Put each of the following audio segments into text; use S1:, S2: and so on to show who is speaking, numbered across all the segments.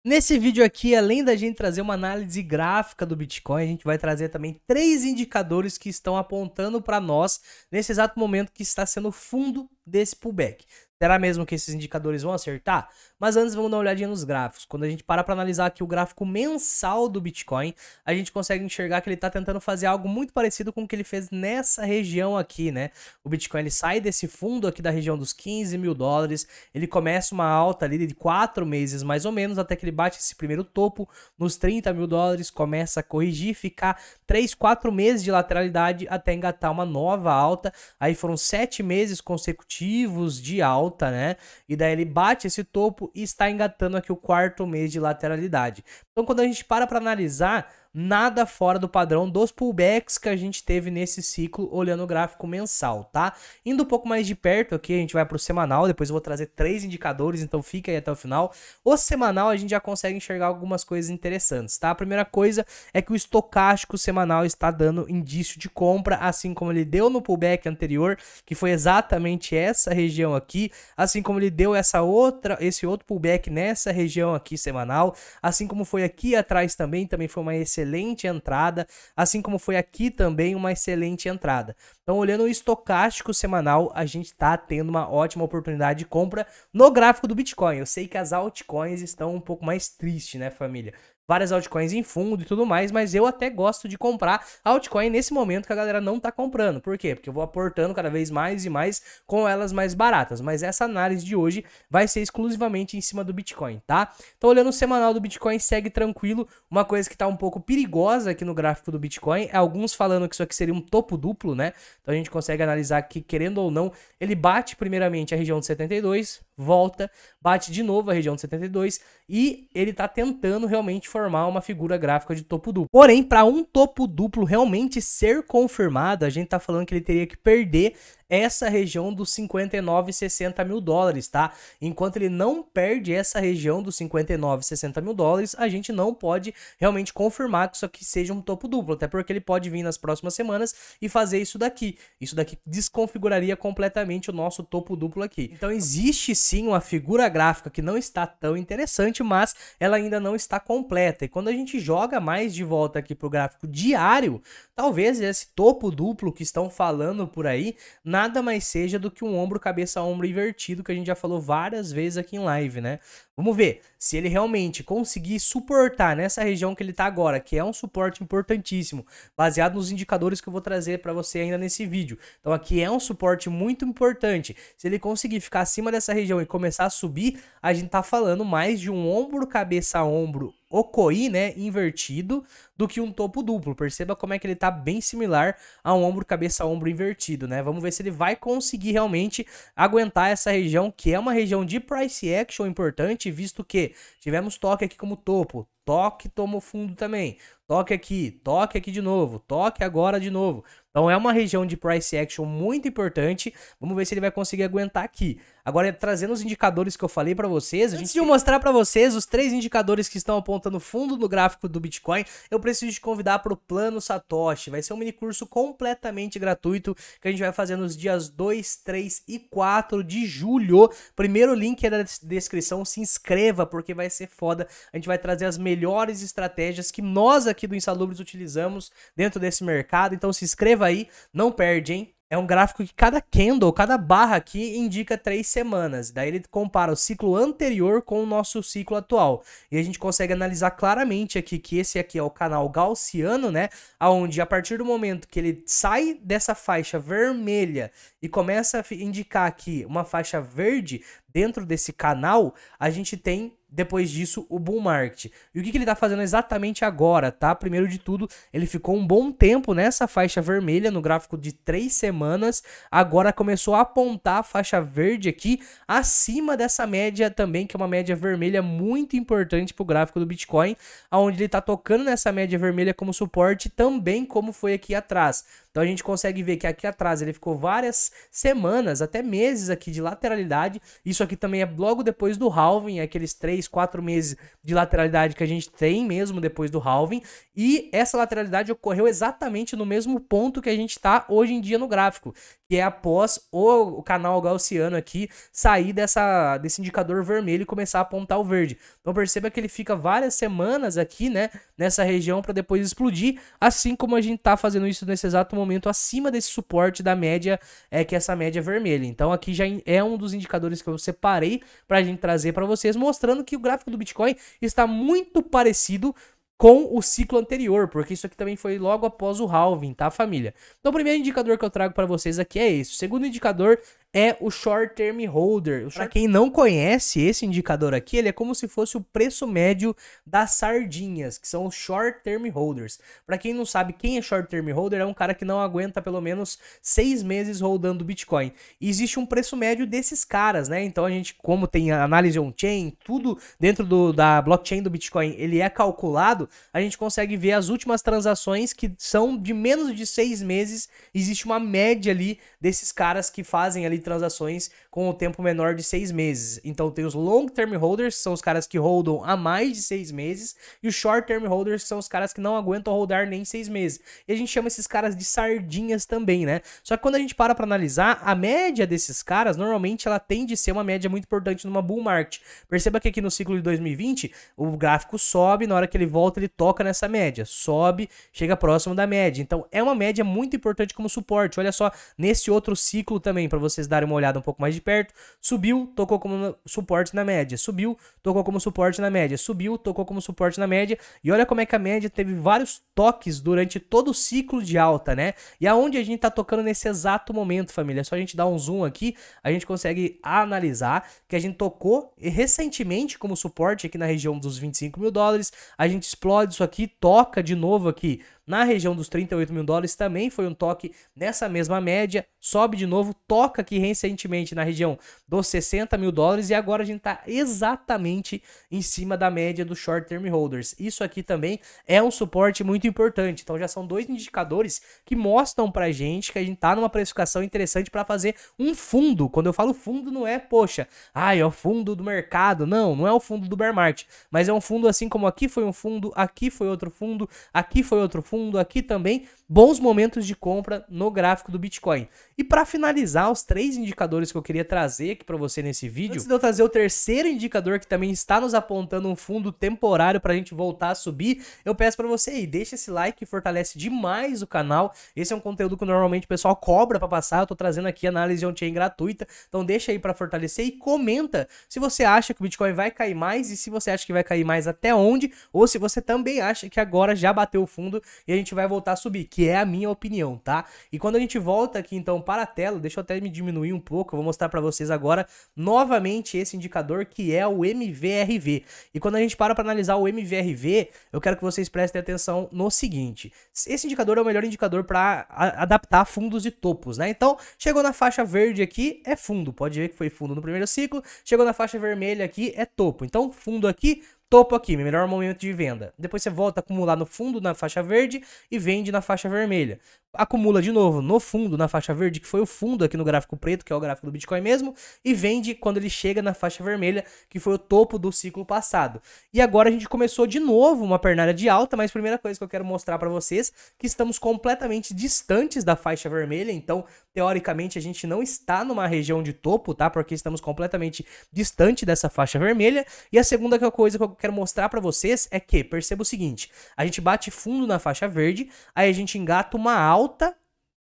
S1: Nesse vídeo aqui, além da gente trazer uma análise gráfica do Bitcoin, a gente vai trazer também 3 indicadores que estão apontando para nós nesse exato momento que está sendo o fundo desse pullback. Será mesmo que esses indicadores vão acertar? Mas antes vamos dar uma olhadinha nos gráficos. Quando a gente para analisar aqui o gráfico mensal do Bitcoin, a gente consegue enxergar que ele está tentando fazer algo muito parecido com o que ele fez nessa região aqui, né? O Bitcoin ele sai desse fundo aqui da região dos 15 mil dólares, ele começa uma alta ali de 4 meses mais ou menos, até que ele bate esse primeiro topo nos 30 mil dólares, começa a corrigir, ficar 3, 4 meses de lateralidade até engatar uma nova alta. Aí foram 7 meses consecutivos de alta, né? E daí ele bate esse topo e está engatando aqui o 4º mês de lateralidade. Então, quando a gente para analisar, nada fora do padrão dos pullbacks que a gente teve nesse ciclo, olhando o gráfico mensal, tá? Indo um pouco mais de perto aqui, a gente vai para o semanal, depois eu vou trazer 3 indicadores, então fica aí até o final. O semanal a gente já consegue enxergar algumas coisas interessantes, tá? A primeira coisa é que o estocástico semanal está dando indício de compra, assim como ele deu no pullback anterior, que foi exatamente essa região aqui, assim como ele deu esse outro pullback nessa região aqui semanal, assim como foi aqui atrás também foi uma excelente entrada, assim como foi aqui também uma excelente entrada. Então, olhando o estocástico semanal, a gente está tendo uma ótima oportunidade de compra no gráfico do Bitcoin. Eu sei que as altcoins estão um pouco mais tristes, né, família? Várias altcoins em fundo e tudo mais, mas eu até gosto de comprar altcoin nesse momento que a galera não tá comprando. Por quê? Porque eu vou aportando cada vez mais e mais com elas mais baratas. Mas essa análise de hoje vai ser exclusivamente em cima do Bitcoin, tá? Então, olhando o semanal do Bitcoin, segue tranquilo. Uma coisa que tá um pouco perigosa aqui no gráfico do Bitcoin é alguns falando que isso aqui seria um topo duplo, né? Então, a gente consegue analisar que, querendo ou não, ele bate primeiramente a região de 72, volta, bate de novo a região de 72 e ele tá tentando realmente formar uma figura gráfica de topo duplo. Porém, para um topo duplo realmente ser confirmado, a gente tá falando que ele teria que perder essa região dos 59 e 60 mil dólares, tá? Enquanto ele não perde essa região dos 59 e 60 mil dólares, a gente não pode realmente confirmar que isso aqui seja um topo duplo, até porque ele pode vir nas próximas semanas e fazer isso daqui. Isso daqui desconfiguraria completamente o nosso topo duplo aqui. Então existe sim uma figura gráfica que não está tão interessante, mas ela ainda não está completa. E quando a gente joga mais de volta aqui para o gráfico diário, talvez esse topo duplo que estão falando por aí nada mais seja do que um ombro, cabeça, ombro invertido, que a gente já falou várias vezes aqui em live, né? Vamos ver se ele realmente conseguir suportar nessa região que ele tá agora, que é um suporte importantíssimo, baseado nos indicadores que eu vou trazer para você ainda nesse vídeo. Então aqui é um suporte muito importante. Se ele conseguir ficar acima dessa região e começar a subir, a gente tá falando mais de um ombro, cabeça, ombro Okoi, né, invertido, do que um topo duplo. Perceba como é que ele tá bem similar a um ombro, cabeça, ombro invertido, né? Vamos ver se ele vai conseguir realmente aguentar essa região, que é uma região de price action importante, visto que tivemos toque aqui como topo, toque, tomou fundo também, toque aqui de novo, toque agora de novo. Então é uma região de price action muito importante. Vamos ver se ele vai conseguir aguentar aqui. Agora, trazendo os indicadores que eu falei para vocês, antes de eu mostrar para vocês os 3 indicadores que estão apontando fundo no gráfico do Bitcoin, eu preciso te convidar para o Plano Satoshi. Vai ser um mini curso completamente gratuito que a gente vai fazer nos dias 2, 3 e 4 de julho. Primeiro link é na descrição, se inscreva porque vai ser foda. A gente vai trazer as melhores estratégias que nós aqui do Insalubres utilizamos dentro desse mercado. Então se inscreva aí, não perde, hein? É um gráfico que cada candle, cada barra aqui indica 3 semanas. Daí ele compara o ciclo anterior com o nosso ciclo atual. E a gente consegue analisar claramente aqui que esse aqui é o canal gaussiano, né? Onde a partir do momento que ele sai dessa faixa vermelha e começa a indicar aqui uma faixa verde dentro desse canal, a gente tem depois disso o bull market. E o que ele tá fazendo exatamente agora, tá? Primeiro de tudo, ele ficou um bom tempo nessa faixa vermelha no gráfico de 3 semanas, agora começou a apontar a faixa verde aqui acima dessa média também, que é uma média vermelha muito importante para o gráfico do Bitcoin, onde ele tá tocando nessa média vermelha como suporte, também como foi aqui atrás. Então a gente consegue ver que aqui atrás ele ficou várias semanas, até meses aqui de lateralidade. Isso aqui também é logo depois do halving, aqueles 3, 4 meses de lateralidade que a gente tem mesmo depois do halving. E essa lateralidade ocorreu exatamente no mesmo ponto que a gente está hoje em dia no gráfico, que é após o canal gaussiano aqui sair desse indicador vermelho e começar a apontar o verde. Então perceba que ele fica várias semanas aqui, né, nessa região para depois explodir, assim como a gente tá fazendo isso nesse exato momento acima desse suporte da média, que é essa média vermelha. Então aqui já é um dos indicadores que eu separei para a gente trazer para vocês, mostrando que o gráfico do Bitcoin está muito parecido com o ciclo anterior, porque isso aqui também foi logo após o halving, tá, família? Então o primeiro indicador que eu trago para vocês aqui é esse. O segundo indicador é o Short Term Holder. Para quem não conhece esse indicador aqui, ele é como se fosse o preço médio das sardinhas, que são os Short Term Holders. Para quem não sabe quem é Short Term Holder, é um cara que não aguenta pelo menos 6 meses holdando Bitcoin. E existe um preço médio desses caras, né? Então a gente, como tem a análise on-chain, tudo dentro da blockchain do Bitcoin, ele é calculado, a gente consegue ver as últimas transações que são de menos de 6 meses. Existe uma média ali desses caras que fazem ali transações com o tempo menor de 6 meses. Então tem os long term holders, que são os caras que holdam há mais de 6 meses, e os short term holders, que são os caras que não aguentam holdar nem 6 meses. E a gente chama esses caras de sardinhas também, né? Só que quando a gente para analisar, a média desses caras, normalmente ela tende a ser uma média muito importante numa bull market. Perceba que aqui no ciclo de 2020, o gráfico sobe, na hora que ele volta, ele toca nessa média. Sobe, chega próximo da média. Então é uma média muito importante como suporte. Olha só, nesse outro ciclo também, para vocês darem uma olhada um pouco mais de perto, subiu, tocou como suporte na média, subiu, tocou como suporte na média, subiu, tocou como suporte na média, e olha como é que a média teve vários toques durante todo o ciclo de alta, né? E aonde a gente tá tocando nesse exato momento, família, é só a gente dar um zoom aqui, a gente consegue analisar que a gente tocou recentemente como suporte aqui na região dos 25 mil dólares, a gente explode isso aqui, toca de novo aqui na região dos 38 mil dólares, também foi um toque nessa mesma média, sobe de novo, toca aqui recentemente na região dos 60 mil dólares, e agora a gente está exatamente em cima da média dos short term holders. Isso aqui também é um suporte muito importante. Então já são dois indicadores que mostram pra gente que a gente tá numa precificação interessante para fazer um fundo. Quando eu falo fundo, não é, poxa, é o fundo do mercado. Não, não é o fundo do bear market, mas é um fundo assim como aqui foi um fundo, aqui foi outro fundo, aqui foi outro fundo, aqui também, bons momentos de compra no gráfico do Bitcoin. E para finalizar, os 3 indicadores que eu queria trazer aqui para você nesse vídeo, antes de eu trazer o terceiro indicador que também está nos apontando um fundo temporário para a gente voltar a subir, eu peço para você aí, deixa esse like que fortalece demais o canal. Esse é um conteúdo que normalmente o pessoal cobra para passar, eu tô trazendo aqui análise on-chain gratuita, então deixa aí para fortalecer e comenta se você acha que o Bitcoin vai cair mais e se você acha que vai cair mais até onde, ou se você também acha que agora já bateu o fundo e a gente vai voltar a subir, que é a minha opinião, tá? E quando a gente volta aqui então para a tela, deixa eu até me diminuir um pouco, eu vou mostrar para vocês agora novamente esse indicador que é o MVRV. E quando a gente para analisar o MVRV, eu quero que vocês prestem atenção no seguinte: esse indicador é o melhor indicador para adaptar fundos e topos, né? Então, chegou na faixa verde aqui, é fundo, pode ver que foi fundo no primeiro ciclo, chegou na faixa vermelha aqui, é topo. Então, fundo aqui, topo aqui, melhor momento de venda. Depois você volta a acumular no fundo na faixa verde e vende na faixa vermelha. Acumula de novo no fundo, na faixa verde, que foi o fundo aqui no gráfico preto, que é o gráfico do Bitcoin mesmo, e vende quando ele chega na faixa vermelha, que foi o topo do ciclo passado. E agora a gente começou de novo uma pernada de alta, mas a primeira coisa que eu quero mostrar para vocês, que estamos completamente distantes da faixa vermelha, então teoricamente a gente não está numa região de topo, tá? Porque estamos completamente distante dessa faixa vermelha. E a segunda coisa que eu quero mostrar para vocês é que, perceba o seguinte, a gente bate fundo na faixa verde, aí a gente engata uma alta,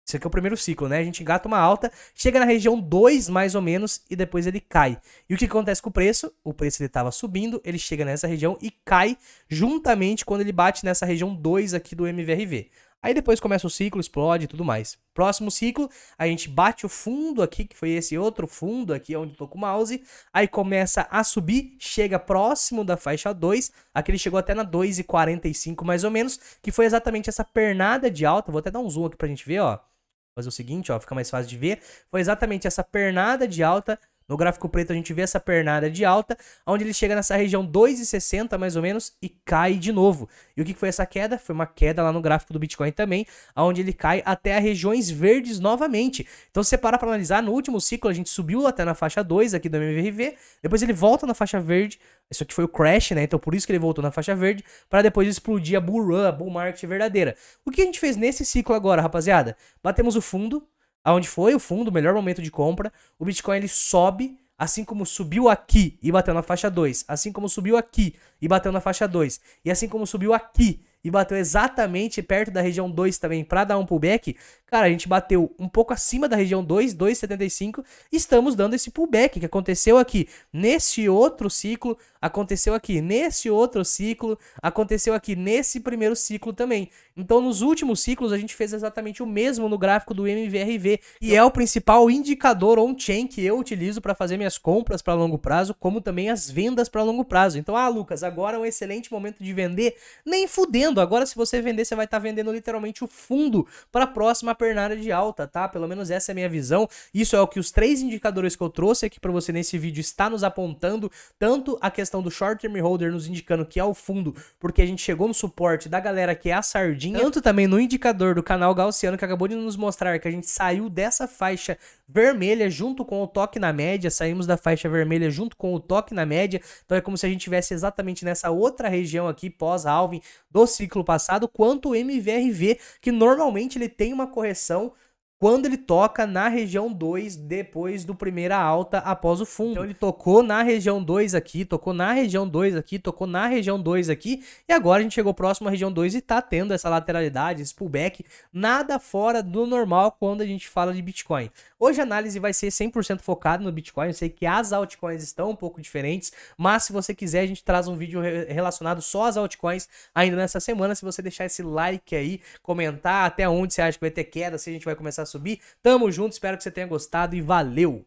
S1: esse aqui é o primeiro ciclo, né? A gente engata uma alta, chega na região 2 mais ou menos e depois ele cai. E o que acontece com o preço? O preço ele estava subindo, ele chega nessa região e cai juntamente quando ele bate nessa região 2 aqui do MVRV. Aí depois começa o ciclo, explode e tudo mais. Próximo ciclo, a gente bate o fundo aqui, que foi esse outro fundo aqui onde eu tô com o mouse. Aí começa a subir, chega próximo da faixa 2. Aqui ele chegou até na 2,45 mais ou menos, que foi exatamente essa pernada de alta. Vou até dar um zoom aqui pra gente ver, ó. Fazer o seguinte, ó, fica mais fácil de ver. Foi exatamente essa pernada de alta No gráfico preto a gente vê essa pernada de alta, onde ele chega nessa região 2,60 mais ou menos e cai de novo. E o que foi essa queda? Foi uma queda lá no gráfico do Bitcoin também, onde ele cai até as regiões verdes novamente. Então se você parar para analisar, no último ciclo a gente subiu até na faixa 2 aqui do MVRV, depois ele volta na faixa verde. Isso aqui foi o crash, né? Então por isso que ele voltou na faixa verde, para depois explodir a bull run, a bull market verdadeira. O que a gente fez nesse ciclo agora, rapaziada? Batemos o fundo, aonde foi o fundo, o melhor momento de compra. O Bitcoin ele sobe, assim como subiu aqui e bateu na faixa 2, assim como subiu aqui e bateu na faixa 2, e assim como subiu aqui e bateu exatamente perto da região 2 também para dar um pullback, cara, a gente bateu um pouco acima da região 2, 2,75, e estamos dando esse pullback que aconteceu aqui nesse outro ciclo, aconteceu aqui nesse outro ciclo, aconteceu aqui nesse primeiro ciclo também. Então nos últimos ciclos a gente fez exatamente o mesmo no gráfico do MVRV, e é o principal indicador on-chain que eu utilizo para fazer minhas compras para longo prazo, como também as vendas para longo prazo. Então, Lucas, agora é um excelente momento de vender, nem fudendo. Agora, se você vender, você vai estar vendendo literalmente o fundo para a próxima pernada de alta, tá? Pelo menos essa é a minha visão. Isso é o que os 3 indicadores que eu trouxe aqui para você nesse vídeo está nos apontando. Tanto a questão do short term holder nos indicando que é o fundo, porque a gente chegou no suporte da galera que é a sardinha. Tanto também no indicador do canal Gaussiano, que acabou de nos mostrar que a gente saiu dessa faixa vermelha junto com o toque na média. Saímos da faixa vermelha junto com o toque na média. Então é como se a gente estivesse exatamente nessa outra região aqui, pós-halving do ciclo passado, quanto o MVRV, que normalmente ele tem uma correção quando ele toca na região 2 depois do primeira alta após o fundo. Então ele tocou na região 2 aqui, tocou na região 2 aqui, tocou na região 2 aqui, e agora a gente chegou próximo à região 2 e tá tendo essa lateralidade, esse pullback, nada fora do normal quando a gente fala de Bitcoin. Hoje a análise vai ser 100% focada no Bitcoin. Eu sei que as altcoins estão um pouco diferentes, mas se você quiser a gente traz um vídeo relacionado só às altcoins ainda nessa semana. Se você deixar esse like aí, comentar até onde você acha que vai ter queda, se a gente vai começar a subir. Tamo junto, espero que você tenha gostado e valeu!